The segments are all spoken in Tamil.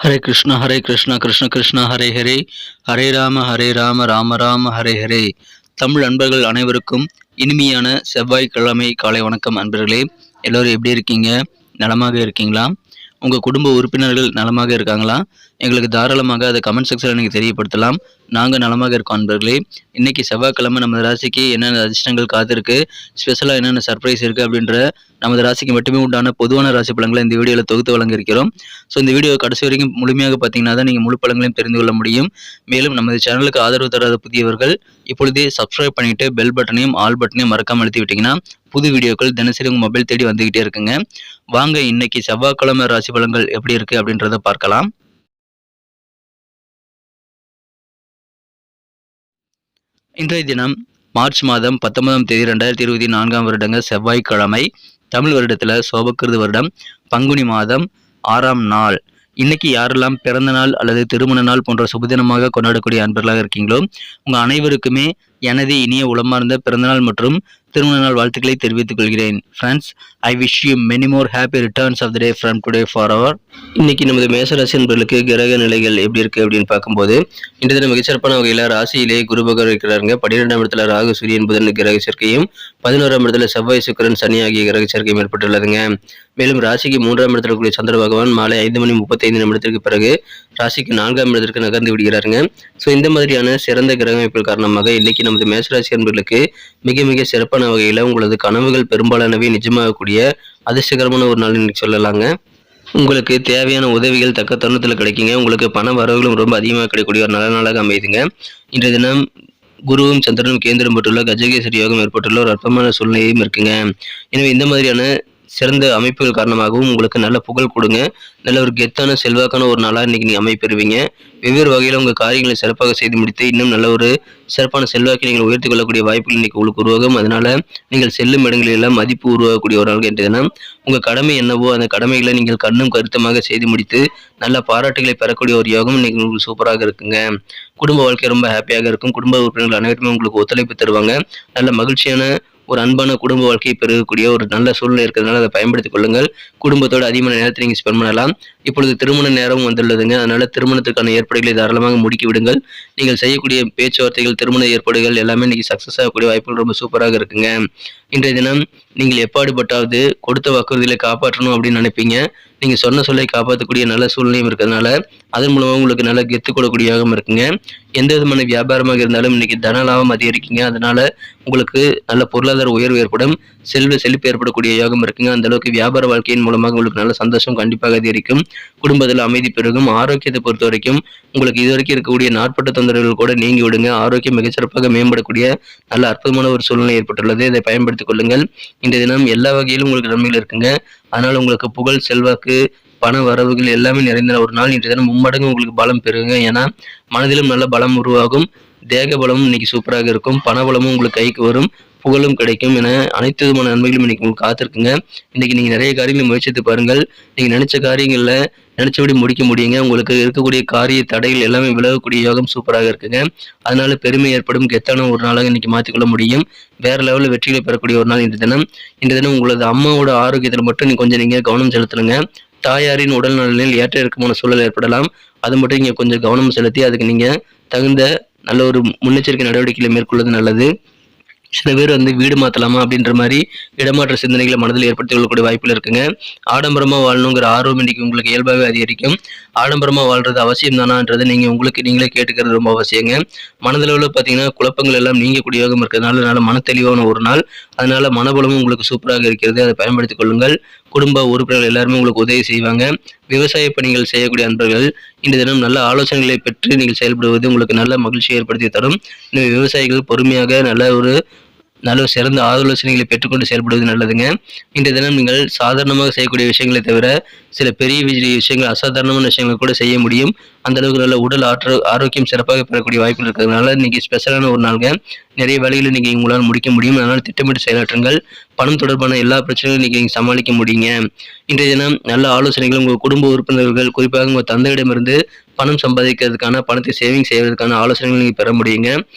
ஹரே கிருஷ்ணா கிருஷ்ண கிருஷ்ணா ஹரே ஹரே, ஹரே ராம ராம ராம ஹரே ஹரே. தமிழ் அன்பர்கள் அனைவருக்கும் இனிமையான செவ்வாய்க்கிழமை காலை வணக்கம். அன்பர்களே, எல்லோரும் எப்படி இருக்கீங்க? நலமாக இருக்கீங்களா? உங்கள் குடும்ப உறுப்பினர்கள் நலமாக இருக்காங்களா? எங்களுக்கு தாராளமாக அதை கமெண்ட் செக்ஷனில் நீங்கள் தெரியப்படுத்தலாம். நாங்கள் நலமாக இருக்கோம். அன்பர்களே, இன்றைக்கி செவ்வாய்க்கிழமை நமது ராசிக்கு என்னென்ன அதிர்ஷ்டங்கள் காத்திருக்கு, ஸ்பெஷலாக என்னென்ன சர்ப்ரைஸ் இருக்குது அப்படின்ற நமது ராசிக்கு மட்டுமே உண்டான பொதுவான ராசி பலன்களை இந்த வீடியோவில் தொகுத்து வழங்கியிருக்கிறோம். ஸோ இந்த வீடியோ கடைசி வரைக்கும் முழுமையாக பார்த்தீங்கன்னா தான் நீங்கள் முழு பலன்களையும் தெரிந்து கொள்ள முடியும். மேலும் நமது சேனலுக்கு ஆதரவு தராத புதியவர்கள் இப்பொழுதே சப்ஸ்கிரைப் பண்ணிவிட்டு பெல் பட்டனையும் ஆல் பட்டனையும் மறக்காமல் அழுத்தி விட்டிங்கன்னா புது வீடியோக்கள் தினசரி உங்கள் மொபைல் தேடி வந்துக்கிட்டே இருக்குங்க. வாங்க இன்னைக்கு செவ்வாய்க்கிழமை ராசி பலன்கள் எப்படி இருக்குது அப்படின்றத பார்க்கலாம். இன்றைய தினம் மார்ச் மாதம் 19ஆம் தேதி 2024 வருடங்க செவ்வாய்க்கிழமை. தமிழ் வருடத்தில் சோபக்கிருது வருடம் பங்குனி மாதம் 6ஆம் நாள். இன்னைக்கு யாரெல்லாம் பிறந்த நாள் அல்லது திருமண நாள் போன்ற சுபதினமாக கொண்டாடக்கூடிய அன்பர்களாக இருக்கீங்களோ உங்கள் அனைவருக்குமே எனது இனிய உளமார்ந்த பிறந்தநாள் மற்றும் திருமண நாள் வாழ்த்துக்களை தெரிவித்துக் கொள்கிறேன். Friends, I wish you many more happy returns of the day from today for our. இன்னைக்கு நமது மேசராசி என்பவர்களுக்கு கிரக நிலைகள் எப்படி இருக்கு அப்படின்னு பார்க்கும்போது இன்றைய தினம் மிகச்சிறப்பான வகையில் ராசியிலே குரு பகவான் இருக்கிறாருங்க. 12ஆம் இடத்துல ராகு சூரியன் புதன் கிரக சேர்க்கையும் 11ஆம் இடத்துல செவ்வாய் சுக்கிரன் சனி ஆகிய கிரக சேர்க்கையும் ஏற்பட்டுள்ளதுங்க. மேலும் ராசிக்கு 3ஆம் இடத்துல கூடிய சந்திர பகவான் மாலை 5:35 பிறகு ராசிக்கு 4ஆம் இடத்திற்கு நகர்ந்து விடுகிறாருங்க. ஸோ இந்த மாதிரியான சிறந்த கிரக அமைப்புகள் காரணமாக இன்னைக்கு நமது மேசராசி என்பவர்களுக்கு மிக மிக சிறப்பான வகையில் உங்களது கனவுகள் பெரும்பாலானவை நிஜமாகக்கூடிய அதிர்ஷ்டகரமான ஒரு நாள் இன்னைக்கு சொல்லலாங்க. உங்களுக்கு தேவையான உதவிகள் தக்க தருணத்தில் கிடைக்குங்க. உங்களுக்கு பண வரவுகளும் ரொம்ப அதிகமாக கிடைக்கக்கூடிய ஒரு நல்ல நாளாக அமையுதுங்க. இன்றைய தினம் குருவும் சந்திரனும் கேந்திரம் பெற்றுள்ள கஜகேசரி யோகம் ஏற்பட்டுள்ள ஒரு அற்புதமான சூழ்நிலையும் இருக்குங்க. எனவே இந்த மாதிரியான சிறந்த அமைப்புகள் காரணமாகவும் உங்களுக்கு நல்ல புகழ் கொடுங்க. நல்ல ஒரு கெத்தான செல்வாக்கான ஒரு நாளாக இன்னைக்கு நீங்கள் அமைப்பெறுவீங்க. வெவ்வேறு வகையில் உங்கள் காரியங்களை சிறப்பாக செய்து முடித்து இன்னும் நல்ல ஒரு சிறப்பான செல்வாக்கை நீங்கள் உயர்த்தி கொள்ளக்கூடிய வாய்ப்புகள் இன்னைக்கு உங்களுக்கு உருவாகும். அதனால நீங்கள் செல்லும் இடங்களிலெல்லாம் மதிப்பு உருவாகக்கூடிய ஒரு நாள் என்றதுனா உங்கள் கடமை என்னவோ அந்த கடமைகளை நீங்கள் கண்ணும் கருத்துமாக செய்து முடித்து நல்ல பாராட்டுகளை பெறக்கூடிய ஒரு யோகம் இன்னைக்கு உங்களுக்கு சூப்பராக இருக்குங்க. குடும்ப வாழ்க்கை ரொம்ப ஹாப்பியாக இருக்கும். குடும்ப உறுப்பினர்கள் அனைவருமே உங்களுக்கு ஒத்துழைப்பு தருவாங்க. நல்ல மகிழ்ச்சியான ஒரு அன்பான குடும்ப வாழ்க்கையை பெறக்கூடிய ஒரு நல்ல சூழ்நிலை இருக்கிறதுனால அதை பயன்படுத்திக் கொள்ளுங்கள். குடும்பத்தோட அதிகமான நேரத்தை நீங்கள் ஸ்பெண்ட் பண்ணலாம். இப்பொழுது திருமண நேரம் வந்துள்ளதுங்க. அதனால திருமணத்திற்கான ஏற்பாடுகளை தாராளமாக முடுக்கி விடுங்கள். நீங்கள் செய்யக்கூடிய பேச்சுவார்த்தைகள் திருமண ஏற்பாடுகள் எல்லாமே இன்னைக்கு சக்ஸஸ் ஆகக்கூடிய வாய்ப்புகள் ரொம்ப சூப்பராக இருக்குங்க. இன்றைய தினம் நீங்கள் எப்பாடுபட்டாவது கொடுத்த வாக்குறுதிகளை காப்பாற்றணும் அப்படின்னு நினைப்பீங்க. நீங்கள் சொன்ன சொல்லை காப்பாற்றக்கூடிய நல்ல சூழ்நிலையும் இருக்கிறதுனால அதன் மூலமாக உங்களுக்கு நல்ல கெத்து கொடுக்கக்கூடிய யோகம் இருக்குங்க. எந்த விதமான வியாபாரமாக இருந்தாலும் இன்னைக்கு தன லாபம் அதிகரிக்குங்க. அதனால உங்களுக்கு நல்ல பொருளாதார உயர்வு ஏற்படும். செல்வ செழிப்பு ஏற்படக்கூடிய யோகம் இருக்குங்க. அந்த அளவுக்கு வியாபார வாழ்க்கையின் மூலமாக உங்களுக்கு நல்ல சந்தோஷம் கண்டிப்பாக அதிகரிக்கும். குடும்பத்தில் அமைதி பெருகும். ஆரோக்கியத்தை பொறுத்த வரைக்கும் உங்களுக்கு இதுவரைக்கும் இருக்கக்கூடிய நாட்பட்ட தொந்தரவுகள் கூட நீங்கி விடுங்க. ஆரோக்கியம் மிகச்சிறப்பாக மேம்படக்கூடிய நல்ல அற்புதமான ஒரு சூழ்நிலை ஏற்பட்டுள்ளது. இதை பயன்படுத்திக் கொள்ளுங்கள். இன்றைய தினம் எல்லா வகையிலும் உங்களுக்கு நன்மைகள் இருக்குங்க. அதனால உங்களுக்கு புகழ் செல்வாக்கு பண வரவுகள் எல்லாமே நிறைந்த ஒரு நாள். இன்றைய தினம் மும்மடங்கு உங்களுக்கு பலம் பெறுங்க. ஏன்னா மனதிலும் நல்ல பலம் உருவாகும். தேக பலமும் இன்னைக்கு சூப்பராக இருக்கும். பண பலமும் உங்களுக்கு கைக்கு வரும். புகழும் கிடைக்கும் என அனைத்து விதமான நன்மைகளும் இன்னைக்கு உங்களுக்கு காத்திருக்குங்க. இன்னைக்கு நீங்கள் நிறைய காரியங்களை முயற்சித்து பாருங்கள். நீங்கள் நினைச்ச காரியங்களில் நினைச்சபடி முடிக்க முடியுங்க. உங்களுக்கு இருக்கக்கூடிய காரிய தடைகள் எல்லாமே விலகக்கூடிய யோகம் சூப்பராக இருக்குங்க. அதனால பெருமை ஏற்படும் கெத்தான ஒரு நாளாக இன்னைக்கு மாற்றிக்கொள்ள முடியும். வேற லெவலில் வெற்றிகளை பெறக்கூடிய ஒரு நாள் இன்றைய தினம். இன்றைய தினம் உங்களது அம்மாவோட ஆரோக்கியத்தில் மட்டும் நீங்கள் கவனம் செலுத்தணுங்க. தாயாரின் உடல் நலனில் ஏற்ற இறக்கமான சூழல் ஏற்படலாம். அது மட்டும் நீங்கள் கொஞ்சம் கவனம் செலுத்தி அதுக்கு நீங்கள் தகுந்த நல்ல ஒரு முன்னெச்சரிக்கை நடவடிக்கைகளை மேற்கொள்வது நல்லது. சில பேர் வீடு மாற்றலாமா அப்படின்ற மாதிரி இடமாற்ற சிந்தனைகளை மனதில் ஏற்படுத்திக் கொள்ளக்கூடிய வாய்ப்புகள் இருக்குங்க. ஆடம்பரமாக வாழணுங்கிற ஆர்வம் இன்னைக்கு உங்களுக்கு இயல்பாகவே அதிகரிக்கும். ஆடம்பரமாக வாழ்றது அவசியம் தானான்றது நீங்கள் உங்களுக்கு நீங்களே கேட்டுக்கிறது ரொம்ப அவசியங்க. மனதளவில் பார்த்தீங்கன்னா குழப்பங்கள் எல்லாம் நீங்கக்கூடிய யோகம் இருக்கிறதுனால நல்ல மன தெளிவான ஒரு நாள். அதனால மனபலமும் உங்களுக்கு சூப்பராக இருக்கிறது. அதை பயன்படுத்திக் கொள்ளுங்கள். குடும்ப உறுப்பினர்கள் எல்லாருமே உங்களுக்கு உதவி செய்வாங்க. விவசாய பணிகள் செய்யக்கூடிய அன்பர்கள் இந்த தினம் நல்ல ஆலோசனைகளை பெற்று நீங்கள் செயல்படுவது உங்களுக்கு நல்ல மகிழ்ச்சியை ஏற்படுத்தி தரும். எனவே விவசாயிகள் பொறுமையாக நல்ல சிறந்த ஆலோசனைகளை பெற்றுக்கொண்டு செயல்படுவது நல்லதுங்க. இன்றைய தினம் நீங்கள் சாதாரணமாக செய்யக்கூடிய விஷயங்களை தவிர சில பெரிய விஷயங்கள் அசாதாரணமான விஷயங்கள் கூட செய்ய முடியும். அந்த அளவுக்கு நல்ல உடல் ஆரோக்கியம் சிறப்பாக பெறக்கூடிய வாய்ப்புகள் இருக்கிறதுனால இன்னைக்கு ஸ்பெஷலான ஒரு நாளுங்க. நிறைய வேலைகளை இன்னைக்கு உங்களால் முடிக்க முடியும். அதனால் திட்டமிட்டு செயலாற்றுங்கள். பணம் தொடர்பான எல்லா பிரச்சனைகளும் இன்னைக்கு நீங்க சமாளிக்க முடியுங்க. இன்றைய தினம் நல்ல ஆலோசனைகள் உங்கள் குடும்ப உறுப்பினர்கள், குறிப்பாக உங்கள் தந்தையிடமிருந்து பணம் சம்பாதிக்கிறதுக்கான, பணத்தை சேவிங் செய்வதற்கான ஆலோசனைகள் நீங்க பெற முடியுங்க.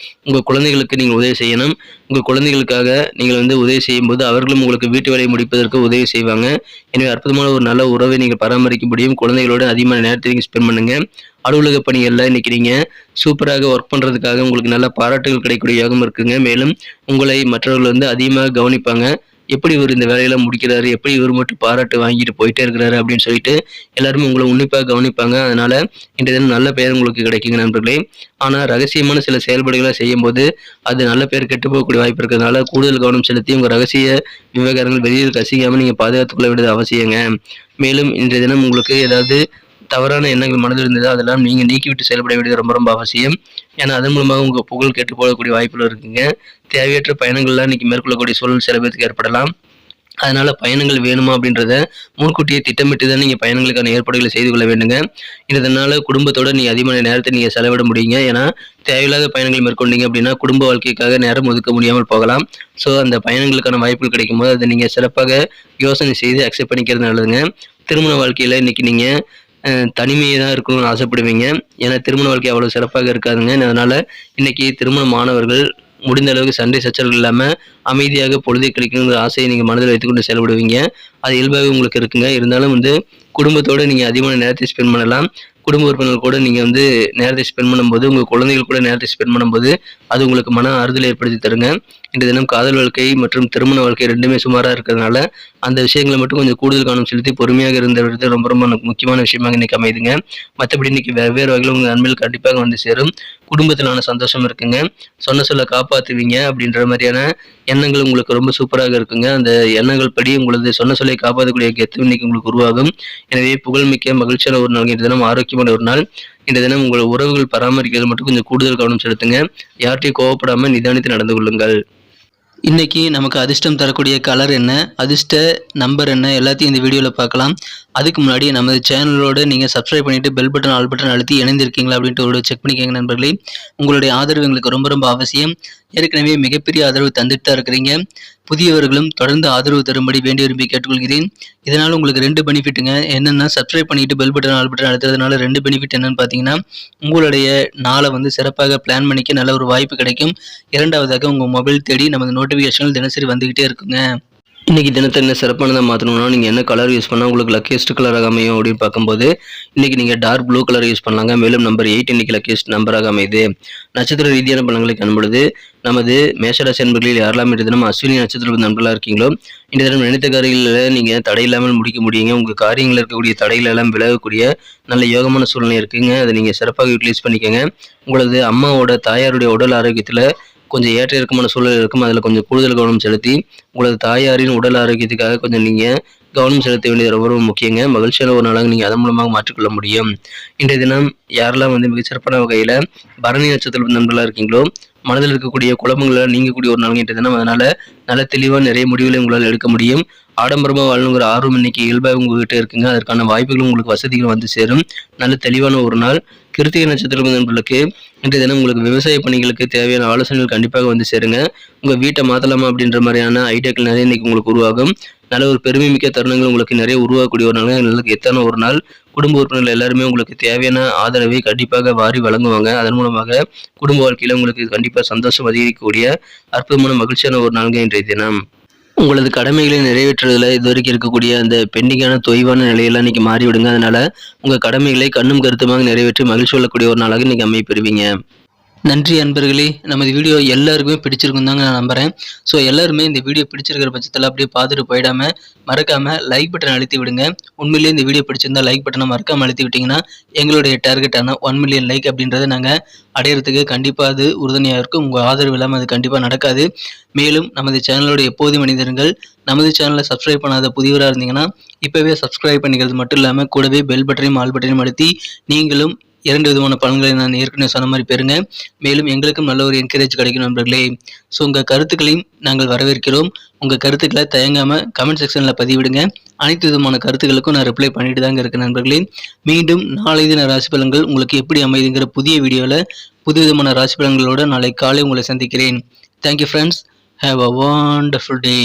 உங்க குழந்தைகளுக்கு நீங்க உதவி செய்யணும். உங்க குழந்தைகளுக்காக நீங்கள் உதவி செய்யும்போது அவர்களும் உங்களுக்கு வீட்டு வேலையை முடிப்பதற்கு உதவி செய்வாங்க. எனவே அற்புதமான ஒரு நல்ல உறவை நீங்க பராமரிக்க முடியும். குழந்தைகளோட அதிகமான நேரத்தை நீங்க ஸ்பெண்ட் பண்ணுங்க. அலுவலக பணிகள்ல இன்னைக்கு நீங்க சூப்பராக ஒர்க் பண்றதுக்காக உங்களுக்கு நல்ல பாராட்டுகள் கிடைக்கக்கூடிய யோகம் இருக்குங்க. மேலும் உங்களை மற்றவர்கள் அதிகமாக கவனிப்பாங்க. எப்படி இவர் இந்த வேலையெல்லாம் முடிக்கிறாரு, எப்படி இவர் மட்டும் பாராட்டு வாங்கிட்டு போயிட்டே இருக்கிறாரு அப்படின்னு சொல்லிட்டு எல்லாருமே உங்களை உன்னிப்பாக கவனிப்பாங்க. அதனால இன்றைய தினம் நல்ல பெயர் உங்களுக்கு கிடைக்குங்க நண்பர்களே. ஆனா ரகசியமான சில செயல்பாடுகளை செய்யும்போது அது நல்ல பெயர் கெட்டு போகக்கூடிய வாய்ப்பு இருக்கிறதுனால கூடுதல் கவனம் செலுத்தி உங்க ரகசிய விவகாரங்கள் வெளியில் கசியாம நீங்க பாதுகாத்துக் கொள்ள வேண்டியது அவசியங்க. மேலும் இன்றைய தினம் உங்களுக்கு ஏதாவது தவறான எண்ணங்கள் மனதில் இருந்தது அதெல்லாம் நீங்க நீக்கிவிட்டு செயல்பட வேண்டியது ரொம்ப ரொம்ப அவசியம். ஏன்னா அதன் மூலமாக உங்க புகழ் கெட்டு போகக்கூடிய வாய்ப்புகள் இருக்குங்க. தேவையற்ற பயணங்கள்லாம் இன்னைக்கு மேற்கொள்ளக்கூடிய சூழல் சில பேருக்கு ஏற்படலாம். அதனால பயணங்கள் வேணுமா அப்படின்றத முன்கூட்டியே திட்டமிட்டு தான் நீங்க பயணங்களுக்கான ஏற்பாடுகளை செய்து கொள்ள வேண்டுங்க. இதனால குடும்பத்தோட நீங்க அதிகமான நேரத்தை நீங்க செலவிட முடியுங்க. ஏன்னா தேவையில்லாத பயணங்கள் மேற்கொண்டீங்க அப்படின்னா குடும்ப வாழ்க்கைக்காக நேரம் ஒதுக்க முடியாமல் போகலாம். ஸோ அந்த பயணங்களுக்கான வாய்ப்புகள் கிடைக்கும் போது அதை நீங்க சிறப்பாக யோசனை செய்து அக்செப்ட் பண்ணிக்கிறது நல்லதுங்க. திருமண வாழ்க்கையில இன்னைக்கு நீங்க தனிமையை தான் இருக்கணும்னு ஆசைப்படுவீங்க. ஏன்னா திருமண வாழ்க்கை அவ்வளவு சிறப்பாக இருக்காதுங்க. அதனால இன்னைக்கு திருமணமானவர்கள் முடிந்த அளவுக்கு சண்டை சச்சரவுகள் இல்லாம அமைதியாக பொழுதை கழிக்கணுங்கிற ஆசையை நீங்க மனதில் வைத்துக்கொண்டு செயல்படுவீங்க. அது இயல்பாகவே உங்களுக்கு இருக்குங்க. இருந்தாலும் குடும்பத்தோட நீங்க அதிகமான நேரத்தை ஸ்பெண்ட் பண்ணலாம். குடும்ப உறுப்பினர்கள் கூட நீங்க நேரத்தை ஸ்பெண்ட் பண்ணும்போது, உங்க குழந்தைகள் கூட நேரத்தை ஸ்பெண்ட் பண்ணும்போது அது உங்களுக்கு மன ஆறுதலை ஏற்படுத்தி தருங்க. இன்றைய தினம் காதல் வாழ்க்கை மற்றும் திருமண வாழ்க்கை 2மே சுமாரா இருக்கிறதுனால அந்த விஷயங்களை மட்டும் கொஞ்சம் கூடுதல் கவனம் செலுத்தி பொறுமையாக இருந்தது ரொம்ப ரொம்ப முக்கியமான விஷயமாக இன்னைக்கு அமைதுங்க. மற்றபடி இன்னைக்கு வெவ்வேறு வகையில் உங்க நன்மைகள் கண்டிப்பாக சேரும். குடும்பத்திலான சந்தோஷம் இருக்குங்க. சொன்ன சொல்ல காப்பாத்துவீங்க அப்படின்ற மாதிரியான எண்ணங்கள் உங்களுக்கு ரொம்ப சூப்பராக இருக்குங்க. அந்த எண்ணங்கள் படி உங்களது சொன்ன சொல்லை காப்பாற்றக்கூடிய கெத்து இன்னைக்கு உங்களுக்கு உருவாகும். எனவே புகழ்மிக்க மகிழ்ச்சியான ஒரு நாள், இன்றைய தினம் ஆரோக்கியமான ஒரு நாள். இன்றைய தினம் உங்கள் உறவுகள் பராமரிக்கிறது மட்டும் கொஞ்சம் கூடுதல் கவனம் செலுத்துங்க. யார்கிட்டையும் கோவப்படாம நிதானித்து நடந்து கொள்ளுங்கள். இன்னைக்கு நமக்கு அதிர்ஷ்டம் தரக்கூடிய கலர் என்ன, அதிர்ஷ்ட நம்பர் என்ன, எல்லாத்தையும் இந்த வீடியோவில் பார்க்கலாம். அதுக்கு முன்னாடி நமது சேனலோட நீங்கள் சப்ஸ்கிரைப் பண்ணிட்டு பெல் பட்டன் ஆல் பட்டன் அழுத்தி இணைந்திருக்கீங்களா அப்படின்ட்டு ஒரு செக் பண்ணிக்கோங்க நண்பர்களே. உங்களுடைய ஆதரவு எங்களுக்கு ரொம்ப ரொம்ப அவசியம். ஏற்கனவே மிகப்பெரிய ஆதரவு தந்துட்டு தான் இருக்கிறீங்க. புதியவர்களும் தொடர்ந்து ஆதரவு தரும்படி வேண்டி விரும்பி கேட்டுக்கொள்கிறேன். இதனால் உங்களுக்கு 2 பெனிஃபிட்டுங்க. என்னென்னா சப்ஸ்கிரைப் பண்ணிட்டு பெல் பட்டன் ஆல் பட்டன் அழுத்துறதுனால 2 பெனிஃபிட் என்னன்னு பார்த்தீங்கன்னா, உங்களுடைய நாளை சிறப்பாக பிளான் பண்ணிக்க நல்ல ஒரு வாய்ப்பு கிடைக்கும். இரண்டாவதாக உங்கள் மொபைல் தேடி நமது நோட்டிஃபிகேஷன்கள் தினசரி வந்துகிட்டே இருக்குங்க. இன்னைக்கு தினத்தை என்ன சிறப்பானதாக மாற்றணும்னா நீங்கள் என்ன கலர் யூஸ் பண்ணால் உங்களுக்கு லக்கியஸ்ட் கலராக அமையும் அப்படின்னு பார்க்கும்போது இன்னைக்கு நீங்கள் டார்க் ப்ளூ கலர் யூஸ் பண்ணலாங்க. மேலும் நம்பர் 8 இன்னைக்கு லக்கியஸ்ட் நம்பராக அமையுது. நட்சத்திர ரீதியான பலன்களை காண்பொழுது நமது மேஷராசி நண்பர்களில் யாரெல்லாம் இன்றைய தினம் அஸ்வினி நட்சத்திர நண்பர்களாக இருக்கீங்களோ இன்றைய தினம் நினைத்த காரியங்களில் நீங்கள் தடையில்லாமல் முடிக்க முடியுங்க. உங்கள் காரியங்களில் இருக்கக்கூடிய தடைகள் எல்லாம் விலகக்கூடிய நல்ல யோகமான சூழ்நிலை இருக்குங்க. அதை நீங்கள் சிறப்பாக யூட்டிலைஸ் பண்ணிக்கோங்க. உங்களது அம்மாவோட தாயாருடைய உடல் ஆரோக்கியத்தில் கொஞ்சம் ஏற்ற இறக்கமான சூழல் இருக்கும். அதில் கொஞ்சம் கூடுதல் கவனம் செலுத்தி உங்களது தாயாரின் உடல் ஆரோக்கியத்துக்காக கொஞ்சம் நீங்கள் கவனம் செலுத்த வேண்டியது ரொம்ப ரொம்ப முக்கியங்க. மகிழ்ச்சியான ஒரு நாளாக நீங்கள் அதன் மூலமாக மாற்றிக்கொள்ள முடியும். இன்றைய தினம் யாரெல்லாம் மிகச்சிறப்பான வகையில் பரணி நட்சத்திர நண்பர்களாக இருக்கீங்களோ மனதில் இருக்கக்கூடிய குழப்பங்களை நீங்கக்கூடிய ஒரு நாள் இன்றைய தினம். அதனால நல்ல தெளிவாக நிறைய முடிவுகளை உங்களால் எடுக்க முடியும். ஆடம்பரமாக வாழணுங்கிற ஆர்வம் இன்னைக்கு இயல்பாக உங்ககிட்ட இருக்குங்க. அதற்கான வாய்ப்புகளும் உங்களுக்கு வசதிகள் சேரும். நல்ல தெளிவான ஒரு நாள். கிருத்திகை நட்சத்திர நண்பர்களுக்கு இன்றைய தினம் உங்களுக்கு விவசாய பணிகளுக்கு தேவையான ஆலோசனைகள் கண்டிப்பாக சேருங்க. உங்கள் வீட்டை மாற்றலாமா அப்படின்ற மாதிரியான ஐடியாக்கள் நிறைய இன்னைக்கு உங்களுக்கு உருவாகும். நல்ல ஒரு பெருமை மிக்க தருணங்கள் உங்களுக்கு நிறைய உருவாக்கக்கூடிய ஒரு நாள், நல்ல எத்தான ஒரு நாள். குடும்ப உறுப்பினர்கள் எல்லாருமே உங்களுக்கு தேவையான ஆதரவை கண்டிப்பாக வாரி வழங்குவாங்க. அதன் மூலமாக குடும்ப வாழ்க்கையில உங்களுக்கு கண்டிப்பாக சந்தோஷம் அதிகரிக்கக்கூடிய அற்புதமான மகிழ்ச்சியான ஒரு நாள்ங்க இன்றைய தினம். உங்களது கடமைகளை நிறைவேற்றுறதுல இதுவரைக்கும் இருக்கக்கூடிய அந்த பெண்டிங்கான தொய்வான நிலையெல்லாம் இன்னைக்கு மாறிவிடுங்க. அதனால உங்க கடமைகளை கண்ணும் கருத்துமாக நிறைவேற்றி மகிழ்ச்சி கொள்ளக்கூடிய ஒரு நாளாக இன்னைக்கு அமைப்பெறுவீங்க. நன்றி அன்பர்களே. நமது வீடியோ எல்லாருக்குமே பிடிச்சிருக்கும் தாங்க நான் நம்புகிறேன். ஸோ எல்லாருமே இந்த வீடியோ பிடிச்சிருக்கிற பட்சத்தில் அப்படியே பார்த்துட்டு போயிடாமல் மறக்காமல் லைக் பட்டன் அழுத்தி விடுங்க. உண்மையிலேயே இந்த வீடியோ பிடிச்சிருந்தா லைக் பட்டனை மறக்காமல் அழுத்தி விட்டிங்கன்னா எங்களுடைய டார்கெட்டான 1 மில்லியன் லைக் அப்படின்றத நாங்கள் அடையிறதுக்கு கண்டிப்பாக அது உறுதுணையாக இருக்கும். உங்கள் ஆதரவு இல்லாமல் அது கண்டிப்பாக நடக்காது. மேலும் நமது சேனலோட எப்போதும் மனிதர்கள் நமது சேனலை சப்ஸ்கிரைப் பண்ணாத புதியவராக இருந்தீங்கன்னா இப்போவே சப்ஸ்கிரைப் பண்ணிக்கிறது மட்டும் இல்லாமல் கூடவே பெல் பட்டனையும் ஆல் பட்டனையும் அழுத்தி நீங்களும் 2 விதமான பலன்களை நான் ஏற்கனவே சொன்ன மாதிரி பெறுங்க. மேலும் எங்களுக்கும் நல்ல ஒரு என்கரேஜ் கிடைக்கும் நண்பர்களே. ஸோ உங்கள் கருத்துக்களையும் நாங்கள் வரவேற்கிறோம். உங்கள் கருத்துக்களை தயங்காமல் கமெண்ட் செக்ஷனில் பதிவிடுங்க. அனைத்து விதமான கருத்துக்களுக்கும் நான் ரிப்ளை பண்ணிட்டு தாங்க இருக்கேன் நண்பர்களே. மீண்டும் நாளை தின ராசி பலன்கள் உங்களுக்கு எப்படி அமைதுங்கிற புதிய வீடியோவில் புது விதமான ராசி பலன்களோடு நாளை காலை உங்களை சந்திக்கிறேன். Thank you friends. Have a wonderful day.